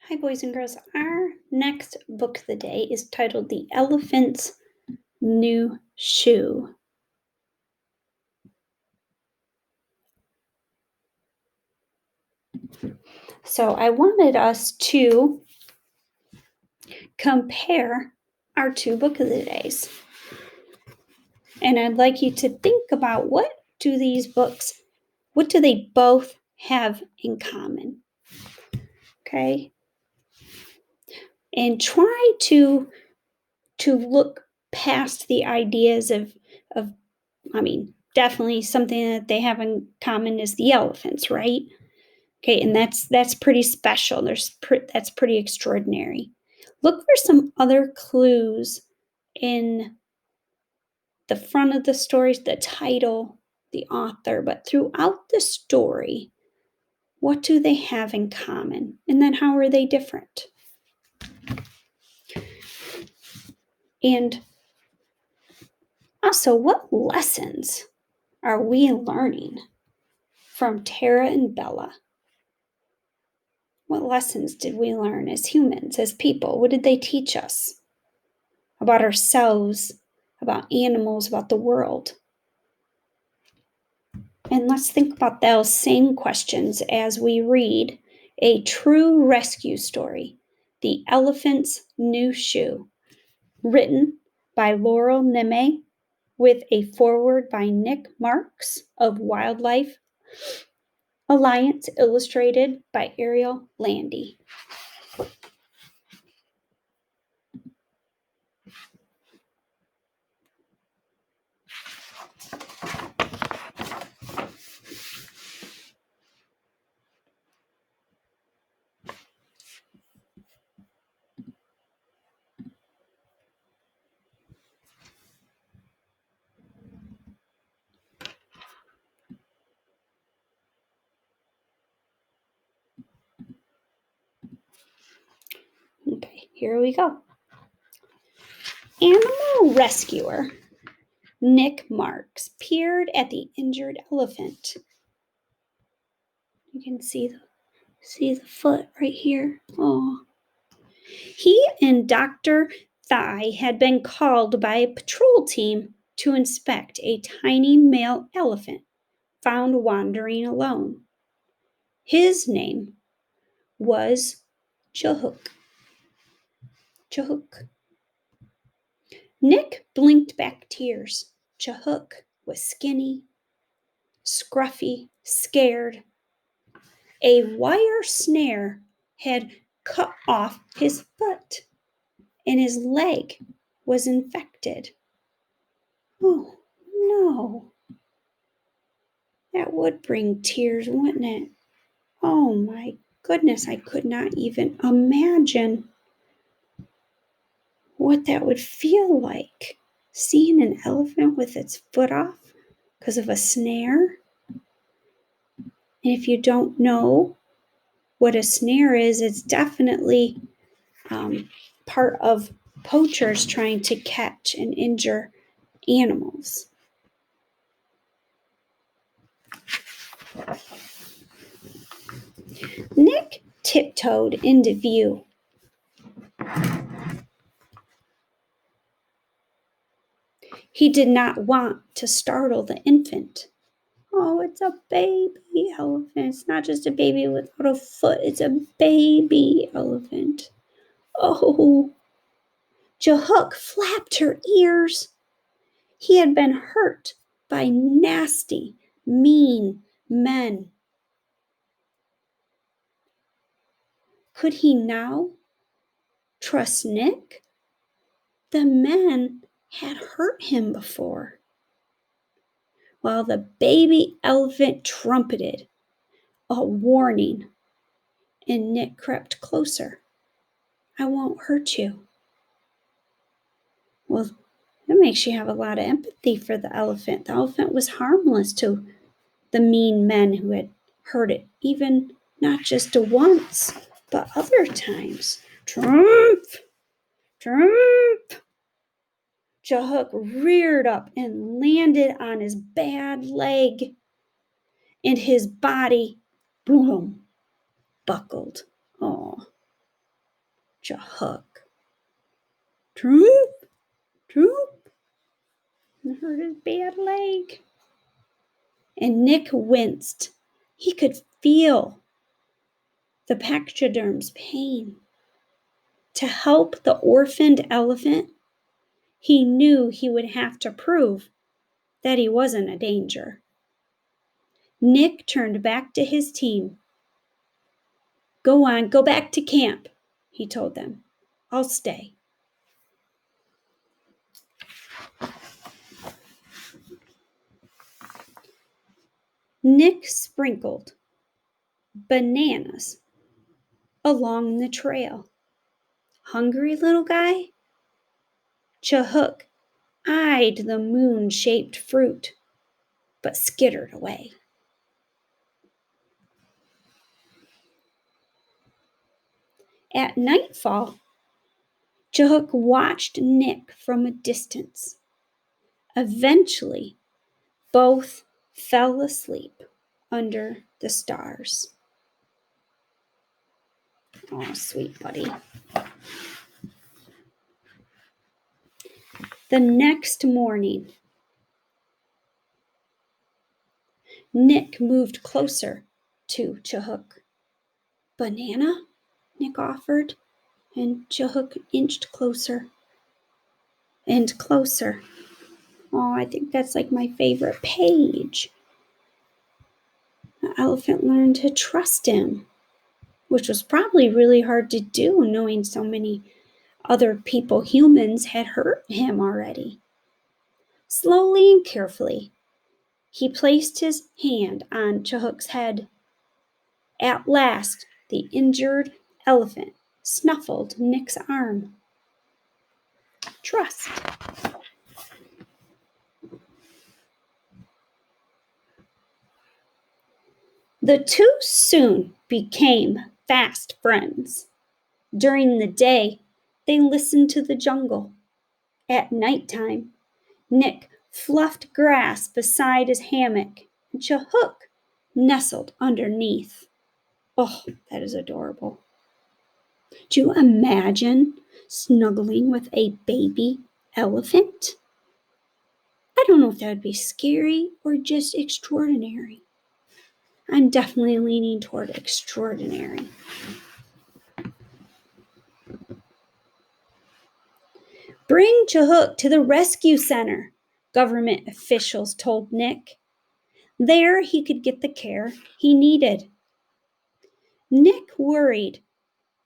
Hi, boys and girls. Our next book of the day is titled The Elephant's New Shoe. So I wanted us to compare our two book of the days. And I'd like you to think about what do they both have in common? Okay? And try to look past the ideas of definitely something that they have in common is the elephants, right? Okay, and that's pretty special. That's pretty extraordinary. Look for some other clues in the front of the stories, the title, the author, but throughout the story, what do they have in common? And then how are they different? And also, what lessons are we learning from Tara and Bella? What lessons did we learn as humans, as people? What did they teach us about ourselves, about animals, about the world? And let's think about those same questions as we read A True Rescue Story, The Elephant's New Shoe, written by Laurel Neme with a foreword by Nick Marks of Wildlife Alliance, illustrated by Ariel Landy. Okay, here we go. Animal rescuer Nick Marks peered at the injured elephant. You can see the foot right here. Oh. He and Dr. Thigh had been called by a patrol team to inspect a tiny male elephant found wandering alone. His name was Chahuk. Nick blinked back tears. Chahuk was skinny, scruffy, scared. A wire snare had cut off his foot, and his leg was infected. Oh, no. That would bring tears, wouldn't it? Oh, my goodness, I could not even imagine what that would feel like. Seeing an elephant with its foot off because of a snare. And if you don't know what a snare is, it's definitely part of poachers trying to catch and injure animals. Nick tiptoed into view. He did not want to startle the infant. Oh, it's a baby elephant. It's not just a baby without a foot. It's a baby elephant. Oh, Chahuk flapped her ears. He had been hurt by nasty, mean men. Could he now trust Nick? The men had hurt him before. While the baby elephant trumpeted a warning, and Nick crept closer. I won't hurt you. Well, that makes you have a lot of empathy for the elephant. The elephant was harmless to the mean men who had hurt it, even not just once, but other times. Trump! Chahuk reared up and landed on his bad leg, and his body, boom, buckled. Oh, Chahuk. Troop, troop, and hurt his bad leg. And Nick winced. He could feel the pachyderm's pain. To help the orphaned elephant, he knew he would have to prove that he wasn't a danger. Nick turned back to his team. Go on, go back to camp, he told them. I'll stay. Nick sprinkled bananas along the trail. Hungry little guy? Chahuk eyed the moon-shaped fruit, but skittered away. At nightfall, Chahuk watched Nick from a distance. Eventually, both fell asleep under the stars. Oh, sweet buddy. The next morning, Nick moved closer to Chahuk. Banana? Nick offered, and Chahuk inched closer and closer. Oh, I think that's like my favorite page. The elephant learned to trust him, which was probably really hard to do, knowing so many other people, humans, had hurt him already. Slowly and carefully, he placed his hand on Chahuk's head. At last, the injured elephant snuffled Nick's arm. Trust. The two soon became fast friends. During the day, they listened to the jungle. At nighttime, Nick fluffed grass beside his hammock, and Chahuk nestled underneath. Oh, that is adorable. Do you imagine snuggling with a baby elephant? I don't know if that would be scary or just extraordinary. I'm definitely leaning toward extraordinary. Bring Chahuk to the rescue center, government officials told Nick. There he could get the care he needed. Nick worried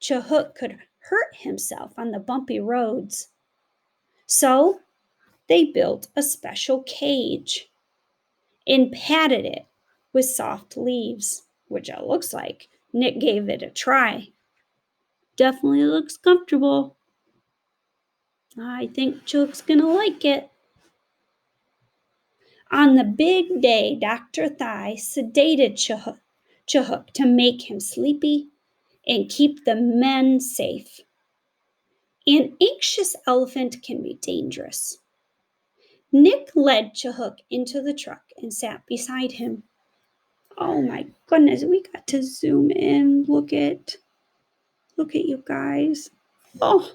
Chahuk could hurt himself on the bumpy roads. So they built a special cage and padded it with soft leaves, which it looks like. Nick gave it a try. Definitely looks comfortable. I think Chahuk's gonna like it. On the big day, Dr. Thigh sedated Chahuk to make him sleepy and keep the men safe. An anxious elephant can be dangerous. Nick led Chahuk into the truck and sat beside him. Oh my goodness, we got to zoom in. Look at you guys. Oh,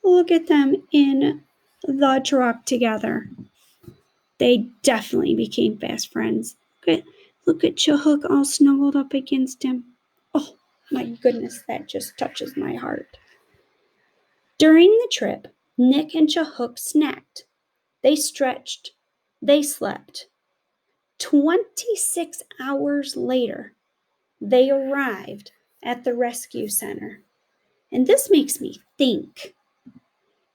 look at them in the truck together. They definitely became fast friends. Look at Chahuk all snuggled up against him. Oh my goodness, that just touches my heart. During the trip, Nick and Chahuk snacked. They stretched. They slept. 26 hours later, they arrived at the rescue center. And this makes me think.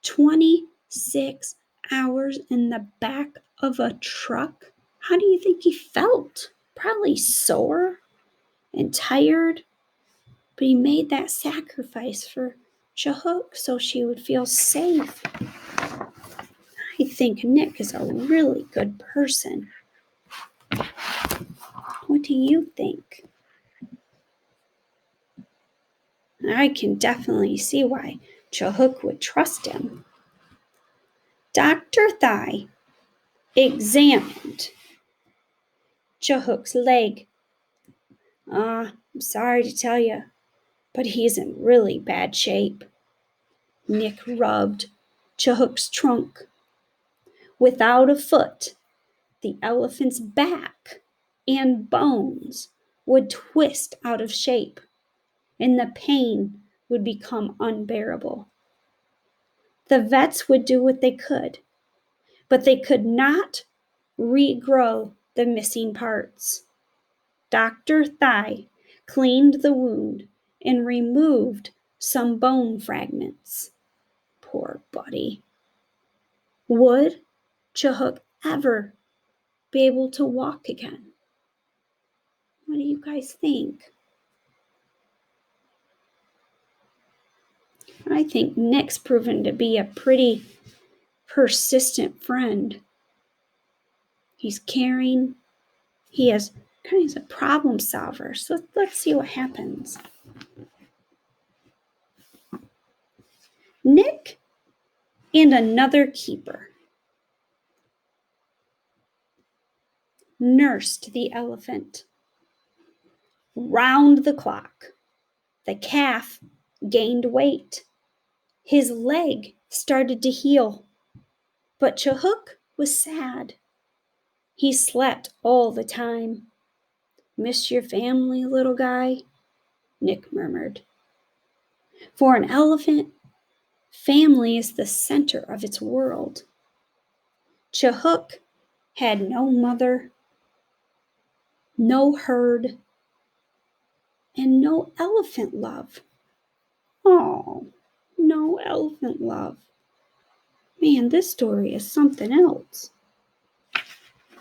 26 hours in the back of a truck? How do you think he felt? Probably sore and tired. But he made that sacrifice for Chahuk so she would feel safe. I think Nick is a really good person. What do you think? I can definitely see why Chahuk would trust him. Dr. Thigh examined Chahuk's leg. I'm sorry to tell you, but he's in really bad shape. Nick rubbed Chahuk's trunk. Without a foot, the elephant's back and bones would twist out of shape, and the pain would become unbearable. The vets would do what they could, but they could not regrow the missing parts. Dr. Thigh cleaned the wound and removed some bone fragments. Poor buddy. Would Chahuk ever be able to walk again? What do you guys think? I think Nick's proven to be a pretty persistent friend. He's caring. He's a problem solver. So let's see what happens. Nick and another keeper nursed the elephant round the clock. The calf gained weight. His leg started to heal. But Chahuk was sad. He slept all the time. Miss your family, little guy? Nick murmured. For an elephant, family is the center of its world. Chahuk had no mother, no herd, and no elephant love. Oh, no elephant love. Man, this story is something else.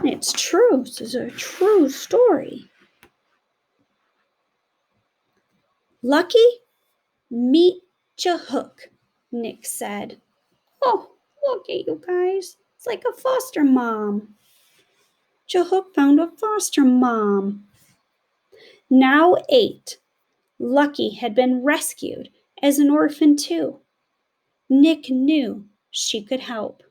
It's true. This is a true story. Lucky, meet Chahuk, Nick said. Oh, look at you guys. It's like a foster mom. Chahuk found a foster mom. Now 8, Lucky had been rescued as an orphan too. Nick knew she could help.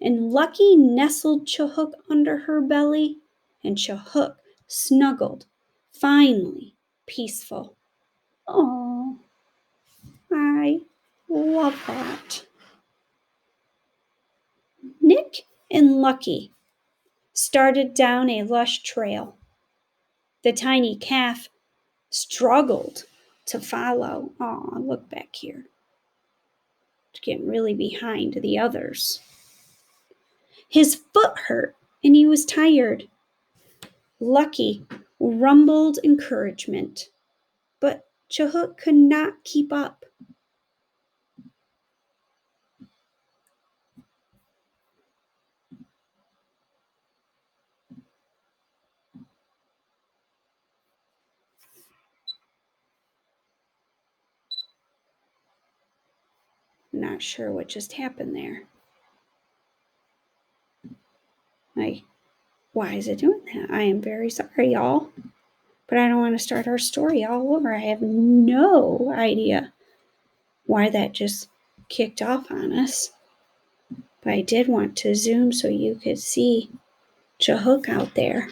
And Lucky nestled Chahuk under her belly, and Chahuk snuggled, finally peaceful. Oh, I love that. Nick and Lucky started down a lush trail. The tiny calf struggled to follow. Oh, look back here. It's getting really behind the others. His foot hurt and he was tired. Lucky rumbled encouragement, but Chahuk could not keep up. Not sure what just happened there. Why is it doing that? I am very sorry, y'all. But I don't want to start our story all over. I have no idea why that just kicked off on us. But I did want to zoom so you could see Chahuk out there.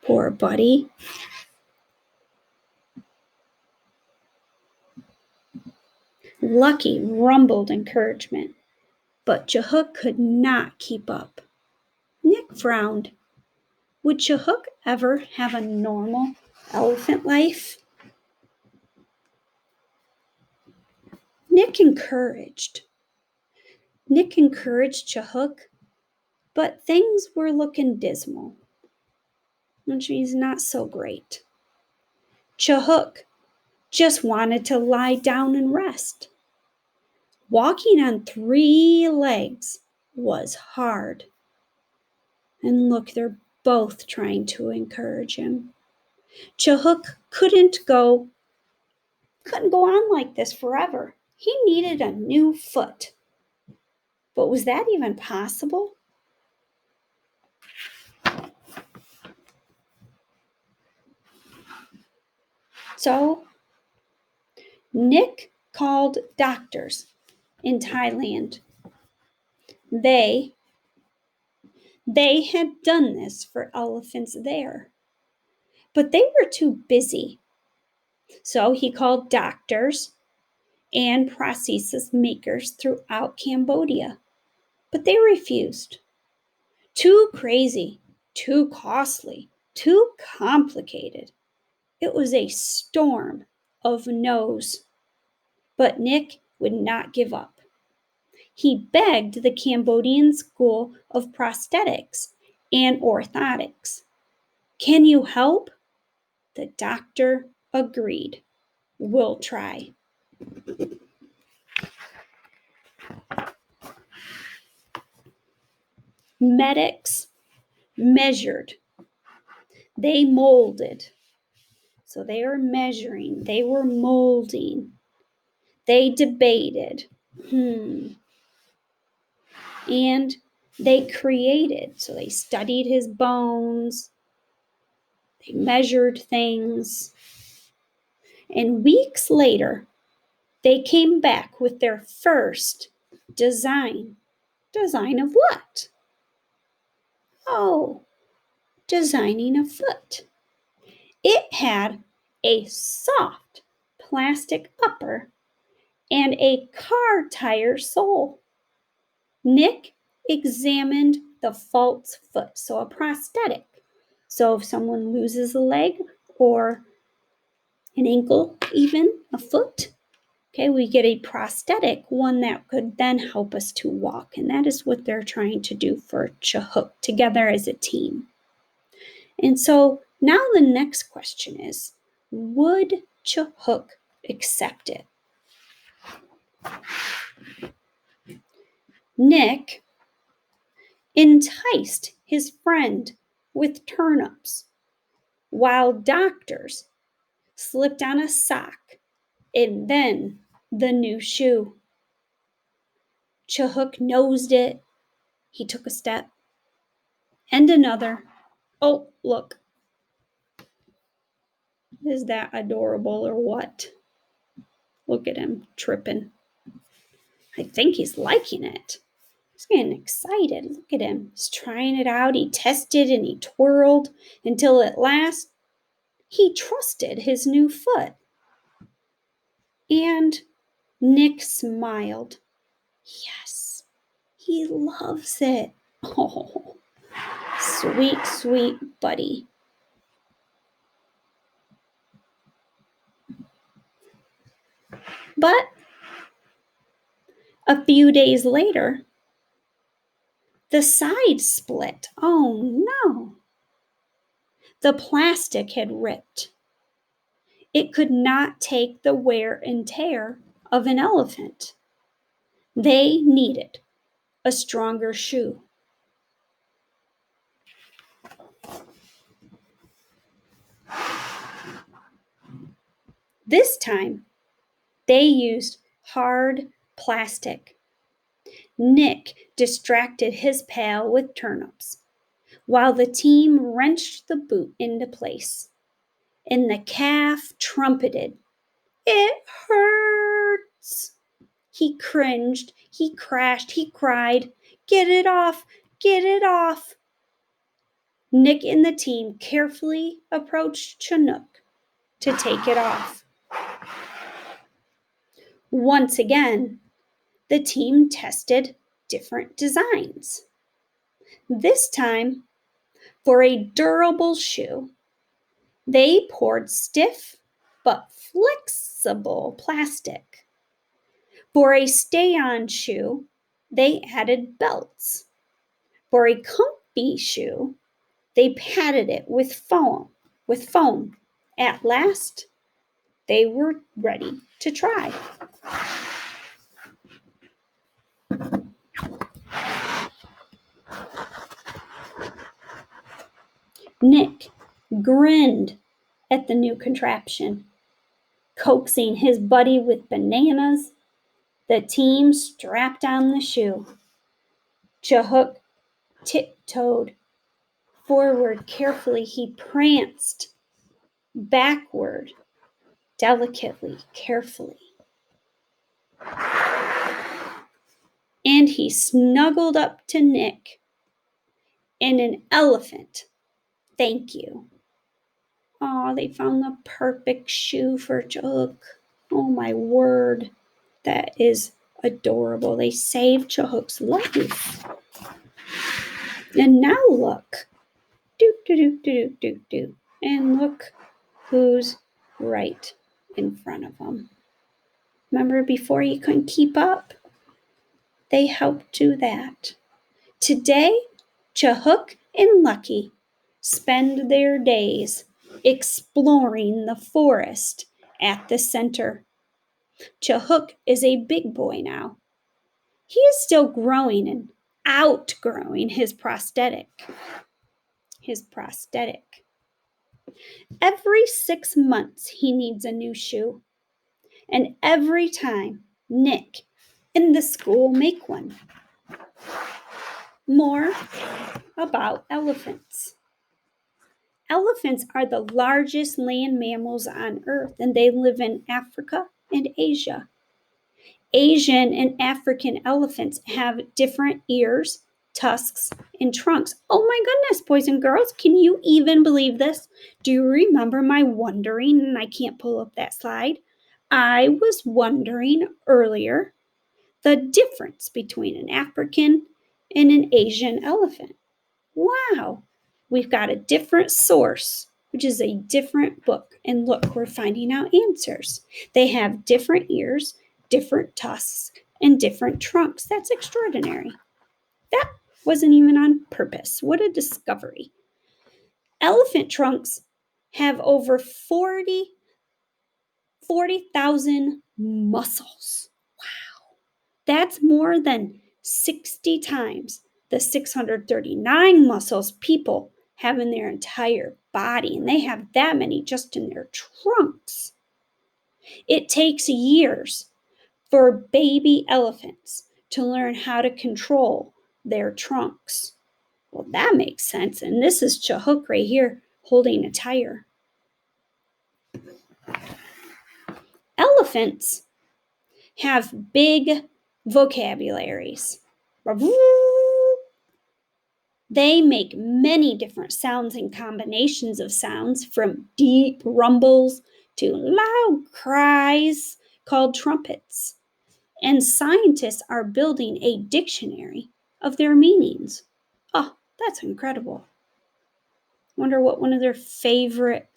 Poor buddy. Lucky rumbled encouragement, but Chahuk could not keep up. Nick frowned. Would Chahuk ever have a normal elephant life? Nick encouraged Chahuk, but things were looking dismal, which means not so great. Chahuk just wanted to lie down and rest. Walking on 3 legs was hard. And look, they're both trying to encourage him. Chahuk couldn't go on like this forever. He needed a new foot. But was that even possible? So Nick called doctors in Thailand. They had done this for elephants there, but they were too busy. So he called doctors and prosthesis makers throughout Cambodia, but they refused. Too crazy, too costly, too complicated. It was a storm of no's. But Nick would not give up. He begged the Cambodian School of Prosthetics and Orthotics. Can you help? The doctor agreed. We'll try. Medics measured. They molded. So they were measuring. They were molding. They debated. And they created. So they studied his bones. They measured things. And weeks later, they came back with their first design. Design of what? Oh, designing a foot. It had a soft plastic upper and a car tire sole. Nick examined the false foot, so a prosthetic. So if someone loses a leg or an ankle, even a foot, okay, we get a prosthetic, one that could then help us to walk. And that is what they're trying to do for Chahuk together as a team. And so now the next question is, would Chahuk accept it? Nick enticed his friend with turnips, while doctors slipped on a sock and then the new shoe. Chahuk nosed it. He took a step and another. Oh, look. Is that adorable or what? Look at him tripping. I think he's liking it. He's getting excited. Look at him. He's trying it out. He tested and he twirled until at last he trusted his new foot. And Nick smiled. Yes, he loves it. Oh, sweet, sweet buddy. But a few days later, the side split. Oh no. The plastic had ripped. It could not take the wear and tear of an elephant. They needed a stronger shoe. This time, they used hard plastic. Nick distracted his pal with turnips, while the team wrenched the boot into place. And the calf trumpeted. It hurts. He cringed, he crashed, he cried. Get it off, get it off. Nick and the team carefully approached Chinook to take it off. Once again, the team tested different designs. This time, for a durable shoe, they poured stiff but flexible plastic. For a stay-on shoe, they added belts. For a comfy shoe, they padded it with foam. At last, they were ready to try. Nick grinned at the new contraption, coaxing his buddy with bananas. The team strapped on the shoe. Chahuk tiptoed forward carefully. He pranced backward delicately, carefully. And he snuggled up to Nick in an elephant. Thank you. Oh, they found the perfect shoe for Chahuk. Oh, my word. That is adorable. They saved Chahuk's life. And now look. Do, do, do, do, do, do, do. And look who's right in front of him. Remember before you couldn't keep up? They helped do that. Today, Chahuk and Lucky spend their days exploring the forest at the center. Chahuk is a big boy now. He is still growing and outgrowing his prosthetic. Every 6 months, he needs a new shoe. And every time, Nick and the school make one. More about elephants. Elephants are the largest land mammals on Earth, and they live in Africa and Asia. Asian and African elephants have different ears, tusks, and trunks. Oh my goodness, boys and girls, can you even believe this? Do you remember my wondering? And I can't pull up that slide. I was wondering earlier the difference between an African and an Asian elephant. Wow, we've got a different source, which is a different book. And look, we're finding out answers. They have different ears, different tusks, and different trunks. That's extraordinary. That wasn't even on purpose. What a discovery. Elephant trunks have over 40,000 muscles. Wow. That's more than 60 times the 639 muscles people have in their entire body, and they have that many just in their trunks. It takes years for baby elephants to learn how to control their trunks. Well, that makes sense. And this is Chahuk right here holding a tire. Elephants have big vocabularies. They make many different sounds and combinations of sounds, from deep rumbles to loud cries called trumpets. And scientists are building a dictionary of their meanings. Oh, that's incredible. Wonder what one of their favorite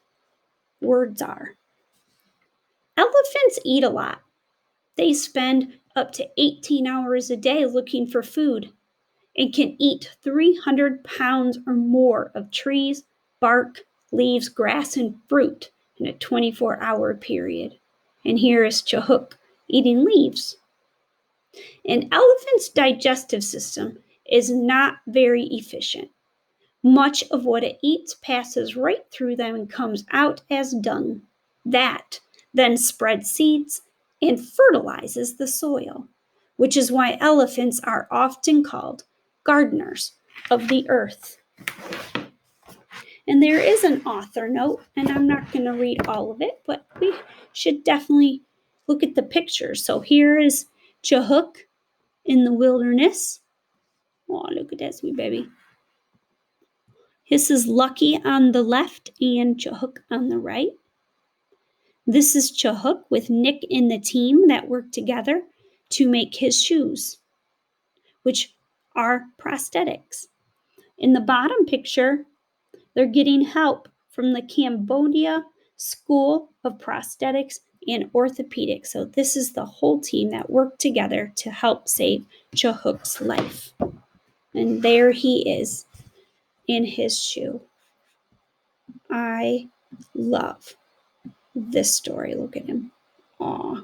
words are. Elephants eat a lot. They spend up to 18 hours a day looking for food and can eat 300 pounds or more of trees, bark, leaves, grass, and fruit in a 24-hour period. And here is Chahuk eating leaves. An elephant's digestive system is not very efficient. Much of what it eats passes right through them and comes out as dung. That then spreads seeds and fertilizes the soil, which is why elephants are often called gardeners of the earth. And there is an author note, and I'm not going to read all of it, but we should definitely look at the pictures. So here is Chahuk in the wilderness. Oh, look at that sweet baby. This is Lucky on the left and Chahuk on the right. This is Chahuk with Nick and the team that work together to make his shoes, which are prosthetics. In the bottom picture, they're getting help from the Cambodia School of Prosthetics and Orthopedics. So this is the whole team that worked together to help save Chahuk's life. And there he is in his shoe. I love this story. Look at him. Aw.